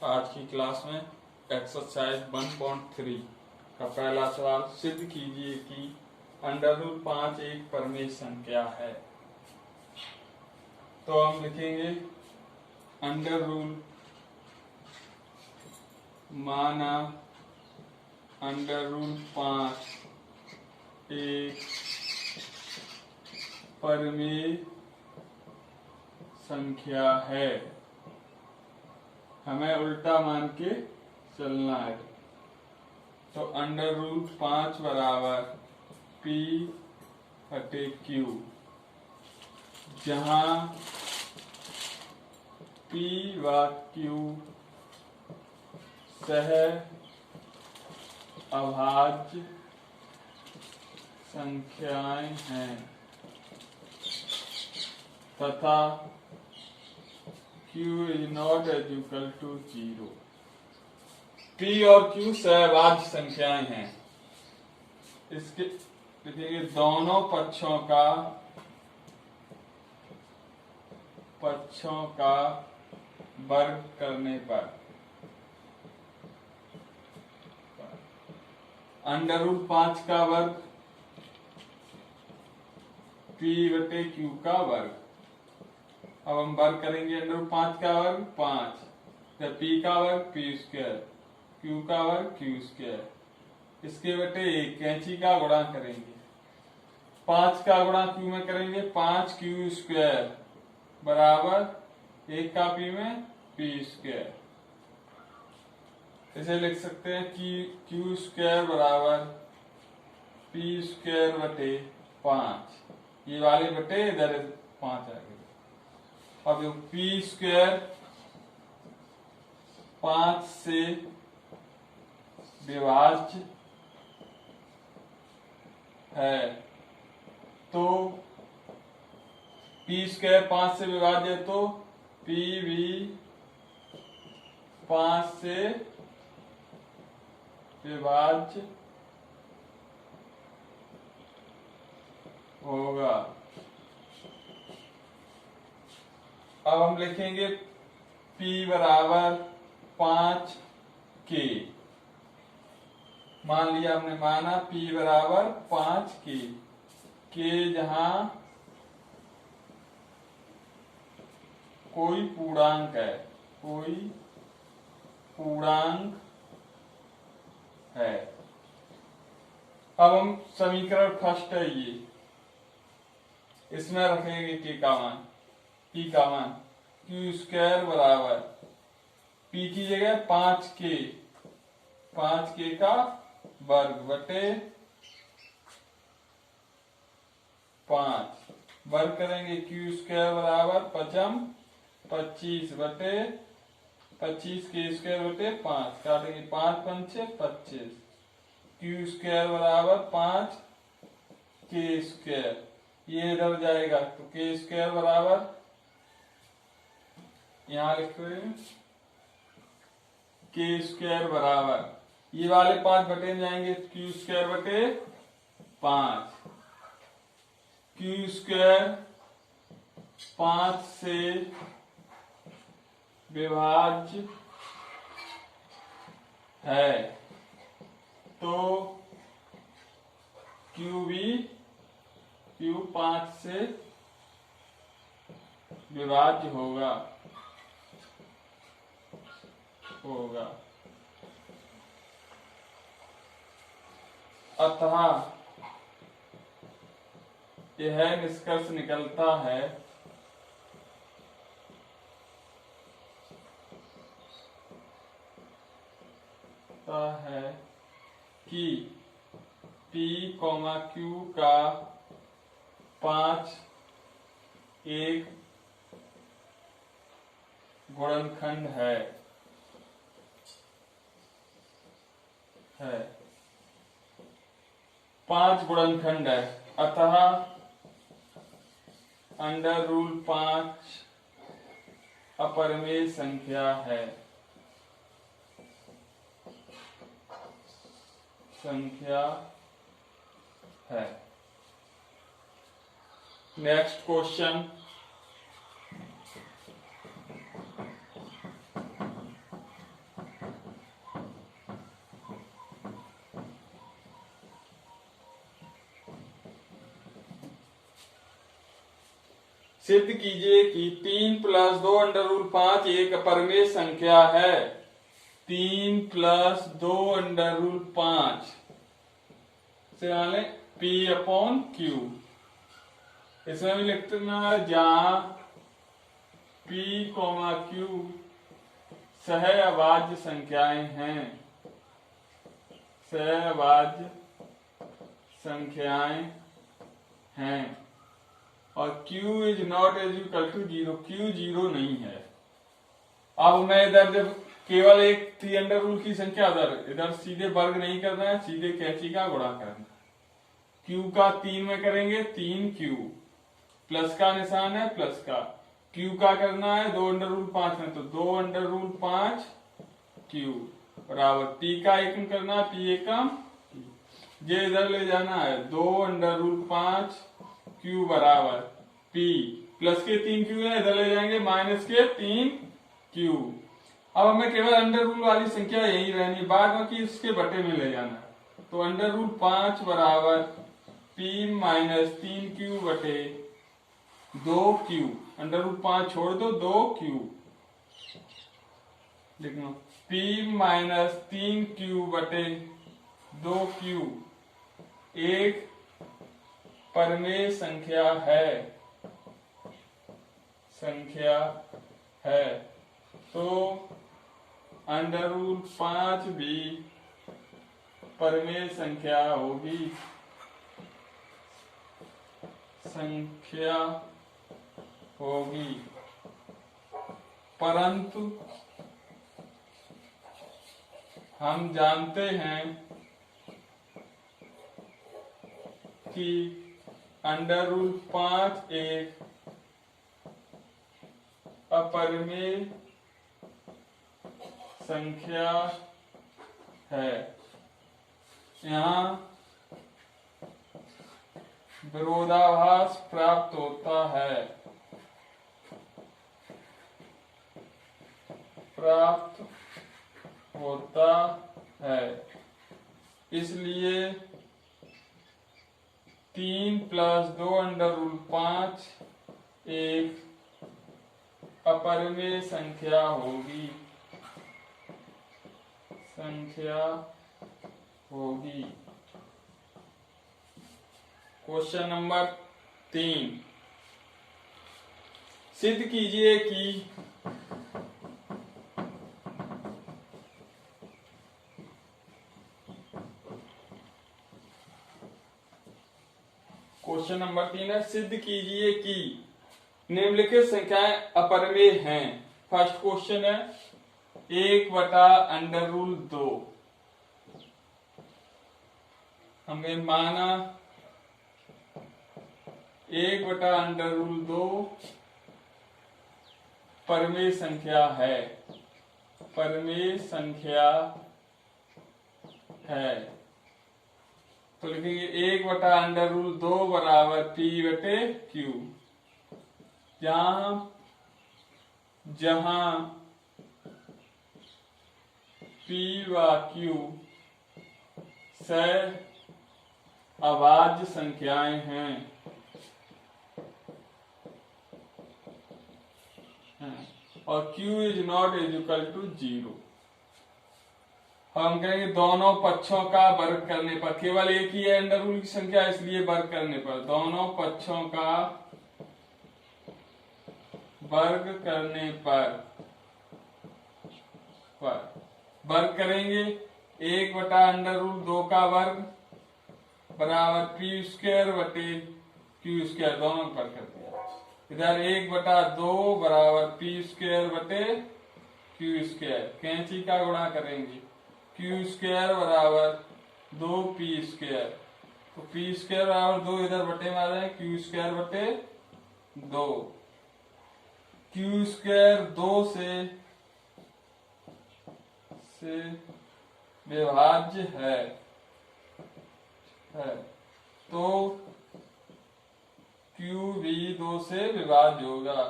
आज की क्लास में एक्सरसाइज 1.3 का पहला सवाल, सिद्ध कीजिए कि √5 एक परमेय संख्या है। तो हम लिखेंगे अंडर रूल माना √5 एक परमेय संख्या है। हमें उल्टा मान के चलना है। तो √5 बराबर P/Q, जहां P व Q सह अभाज्य संख्याएं हैं तथा Q is not equal to 0। P और Q सहअभाज्य संख्याएं हैं। इसके लिखेंगे दोनों पक्षों का वर्ग करने पर √5 का वर्ग P/Q का वर्ग। अब हम वर्ग करेंगे √5 का वर्ग 5, P का वर्ग P², Q का वर्ग Q²। इसके बटे 1 कैंची का गुणा करेंगे। 5 का गुणा Q में करेंगे 5Q² बराबर 1 का P में P²। इसे लिख सकते हैं कि Q² बराबर P² बटे 5। ये वाले बटे इधर 5 आ गए। अब जो P² 5 से विभाज्य है, तो P² 5 से विभाज्य है तो P भी 5 से विभाज्य होगा। अब हम लिखेंगे P बराबर 5K। मान लिया हमने, माना P बराबर 5K। K जहां कोई पूर्णांक है। अब हम समीकरण फर्स्ट है ये, इसमें रखेंगे P का मान Q² बराबर P की जगह 5K का वर्ग बटे 5। वर्ग करेंगे Q² बराबर 5 25 बटे 25K² बटे 5, काटेंगे 5 पंचे 25। Q² बराबर 5K², ये इधर जाएगा तो K² बराबर यहां लिखते K² बराबर ये वाले 5 बटे में जाएंगे Q² बटे 5। Q² 5 से विभाज्य है तो Q 5 से विभाज्य होगा। अतः यह निष्कर्ष निकलता है कि P/Q का 5 एक गुणनखंड है। 5 गुणनखंड है, अतः √5 अपरिमेय संख्या है। नेक्स्ट क्वेश्चन, सिद्ध कीजिए कि 3 प्लस 2 अंडर रूल 5 एक अपरिमेय संख्या है। 3 प्लस 2 अंडर रूल 5 से डालें P अपॉन Q। इसमें भी लिखते हैं जहां P, Q सहअभाज्य संख्याएं हैं, सहअभाज्य संख्याएं हैं और Q is not is equal to 0, Q 0 नहीं है। अब मैं इधर जब केवल एक 3 अंडर रूल की संख्या इधर सीधे वर्ग नहीं करना है, सीधे कैंची का गुणा करना। Q का 3 में करेंगे 3Q, प्लस का निशान है प्लस का। Q का करना है 2 अंडर रूल 5 में, तो 2 अंडर रूल 5Q बराबर P का एकम करना है, P एकम ये इधर ले जाना है 2 अंडर रूल 5Q बराबर P प्लस के 3Q है, इधर ले जाएंगे माइनस के 3Q। अब हमें केवल अंडर रूल वाली संख्या यही रहनी, बाद में कि इसके बटे में ले जाना है। तो अंडर रूल 5 बराबर P माइनस 3Q बटे 2Q, अंडर रूल 5 छोड़ दो 2Q लिखना। P माइनस 3Q बटे 2Q एक परिमेय संख्या है, तो अंडर रूल 5 भी परिमेय संख्या होगी, परंतु हम जानते हैं कि अंडर रूल 5 एक अपरिमेय संख्या है। यहाँ विरोधाभास प्राप्त होता है, इसलिए 3 प्लस 2 अंडर रूल 5 एक अपरिमेय संख्या होगी। क्वेश्चन नंबर 3, सिद्ध कीजिए कि क्वेश्चन नंबर 3 है, सिद्ध कीजिए कि निम्नलिखित संख्याएं अपरिमेय हैं। फर्स्ट क्वेश्चन है 1 बटा अंडर रूल 2, हमने माना 1 बटा अंडर रूल 2 परिमेय संख्या है, तो लिखेंगे 1 बटा अंडर रूल 2 बराबर P बटे Q, जहां P व Q सहअभाज्य संख्याएं हैं और Q is not is equal to 0। हम कहेंगे दोनों पक्षों का वर्ग करने पर, केवल एक ही है अंडर रूल की संख्या इसलिए वर्ग करने पर, दोनों पक्षों का वर्ग करने पर वर्ग करेंगे 1 बटा अंडर रूल 2 का वर्ग बराबर P स्क्वायर बटे Q स्क्वायर, दोनों पर कर दिया। इधर 1 बटा 2 बराबर P स्क्वायर बटे Q स्क्वायर, कैंची का गुणा करेंगे Q स्क्वायर बराबर 2P स्क्वायर, तो P स्क्वायर बराबर 2 इधर बटे में आ जाए, Q स्क्वायर बटे 2, Q स्क्वायर 2 से विभाज्य है, तो Q भी 2 से विभाज्य होगा,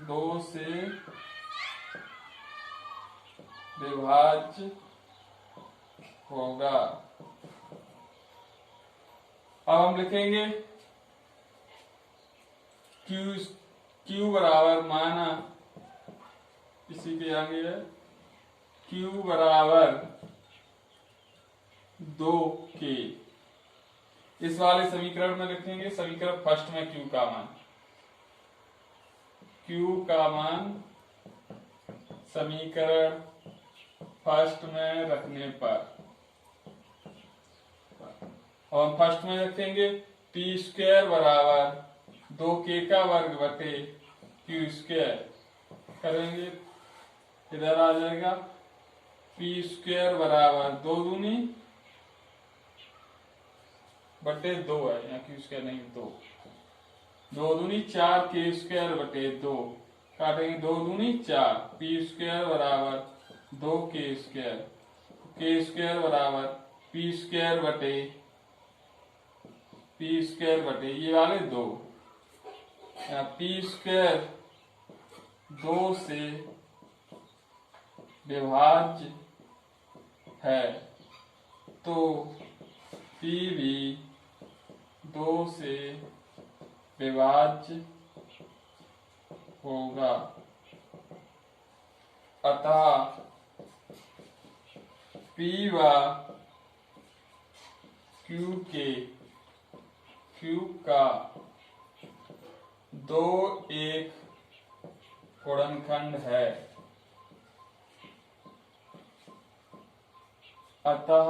2 से विभाज्य होगा। अब हम लिखेंगे क्यू बराबर, माना इसी के आगे है, क्यू बराबर 2k। इस वाले समीकरण में लिखेंगे, समीकरण फर्स्ट में क्यू का मान समीकरण फर्स्ट में रखने पर, और हम फर्स्ट में रखेंगे पी स्क्वायर बराबर 2k का वर्ग बटे क्यू स्क्वायर करेंगे, इधर आ जाएगा पी स्क्वायर बराबर 2 दूनी बटे 2 है, यहाँ क्यू स्क्वायर नहीं 2 दूनी 4k स्क्वायर बटे 2, काटेंगे 2 दूनी 4, पी स्क्वायर बराबर 2k स्क्वायर, k स्क्वायर बराबर पी स्क्वायर बटे ये वाले 2, पी स्क्वायर 2 से विभाज्य है तो पी भी 2 से विभाज्य होगा, अतः P व Q का 2 एक गुणनखंड है, अतः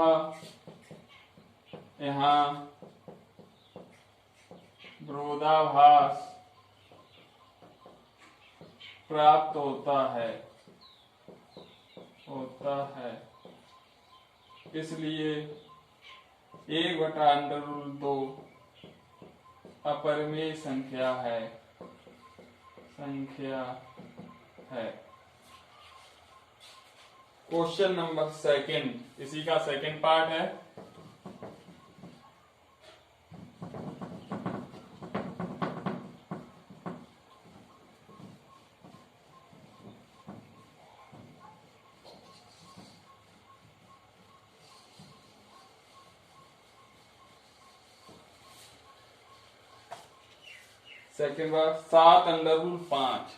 यहाँ विरोधाभास प्राप्त होता है। इसलिए 1/√2 अपरिमेय संख्या है। क्वेश्चन नंबर सेकंड, इसी का सेकंड पार्ट है। सेकंड बार 7√5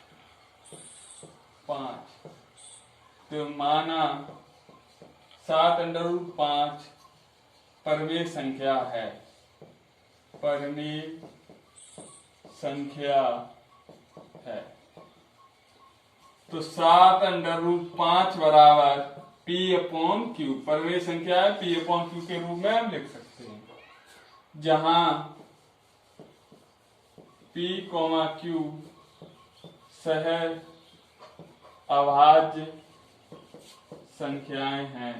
तो माना 7√5 परिमेय संख्या है, तो 7√5 बराबर P/Q, परिमेय संख्या है, P/Q के रूप में हम लिख सकते हैं, जहां P, Q सह अभाज्य संख्याएं हैं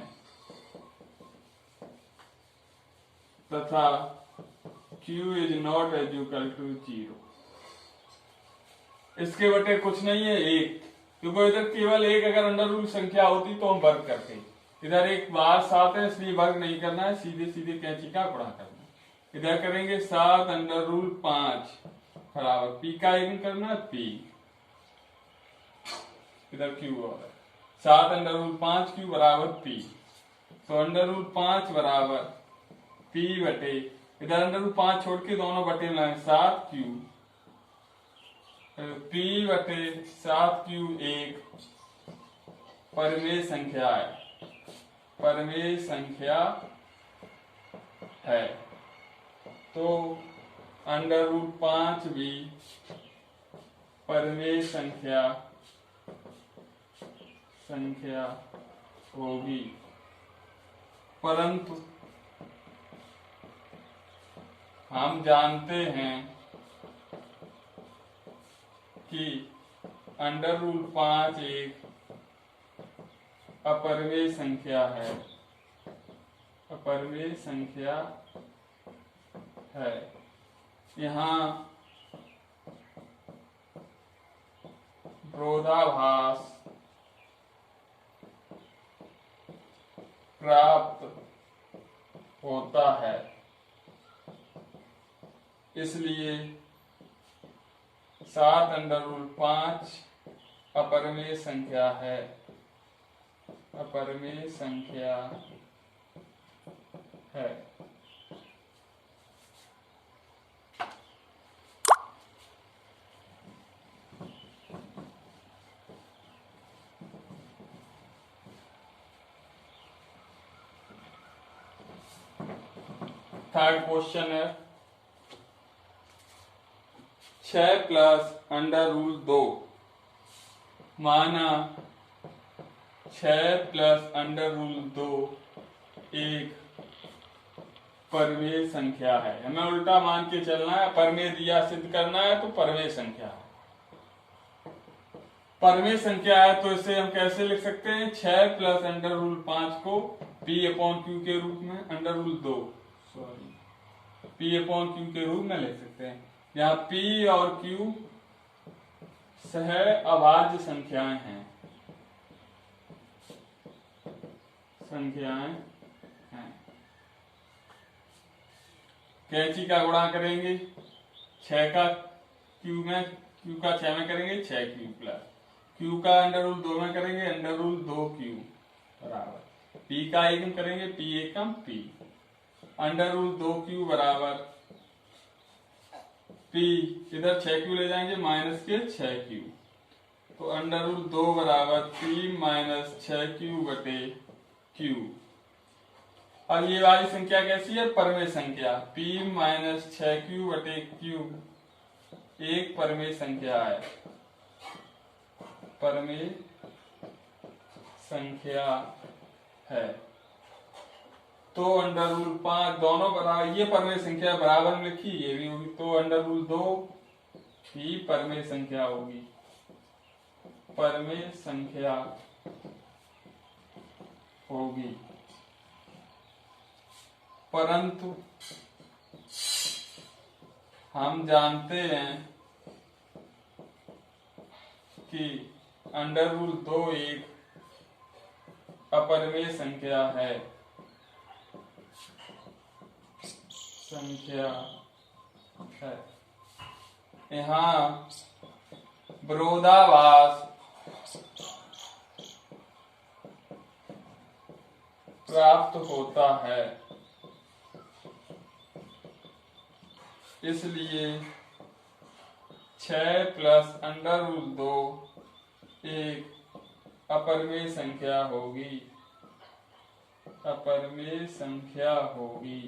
तथा Q is not equal to 0। इसके बटे कुछ नहीं है 1, क्योंकि इधर केवल 1 अगर अंडर रूट संख्या होती तो हम वर्ग करते, इधर एक बार 7 है इसलिए वर्ग नहीं करना है, सीधे कैंची का गुणा करना है। इधर करेंगे 7√5 बराबर P का आइगन करना है P, इधर Q होगा 7√5Q बराबर P, तो √5 बराबर P बटे, इधर √5 छोड़ के दोनों बटे मिलाएं 7Q, P बटे 7Q एक परिमेय संख्या है, तो √5 भी परिमेय संख्या होगी, परंतु हम जानते हैं कि √5 एक अपरिमेय संख्या है। यहाँ विरोधाभास प्राप्त होता है, इसलिए 7√5 अपरिमेय संख्या है, थर्ड क्वेश्चन है 6 प्लस अंडर रूल 2 माना 6 प्लस अंडर रूल 2 एक परमेय संख्या है। हमें उल्टा मान के चलना है, परमेय दिया सिद्ध करना है तो परमेय संख्या है। परमेय संख्या है तो इसे हम कैसे लिख सकते हैं, 6 प्लस अंडर रूल 5 को पी अपॉन क्यू के रूप में, under rule 2 sorry P upon Q के रूप में लिख सकते हैं। यहाँ पी और क्यू सह अभाज्य संख्याएं हैं, कैंची का गुणा करेंगे 6 का क्यू में, क्यू का 6 में करेंगे 6 क्यू प्लस क्यू का अंडर रूल 2 में करेंगे अंडर रूल 2 क्यू बराबर पी का एकम करेंगे पी एकम पी अंडर रूल 2 क्यू बराबर पी इधर 6 क्यू ले जाएंगे माइनस के 6 क्यू तो अंडर रूल 2 बराबर पी माइनस 6 क्यू बटे क्यू। और ये वाली संख्या कैसी है, परमेय संख्या, p माइनस 6 क्यू बटे क्यू एक परमेय संख्या है, परमेय संख्या है। तो अंडर रूल 5 दोनों बराबर, ये परमेय संख्या बराबर में लिखी, ये भी होगी, तो अंडर रूल 2 ही परमेय संख्या होगी, परमेय संख्या होगी। परंतु हम जानते हैं कि अंडर रूल 2 एक अपरमेय संख्या है, यहाँ विरोधाभास प्राप्त होता है, इसलिए 6 प्लस अंडर रूल 2 एक अपरमेय संख्या होगी, अपरमेय संख्या होगी।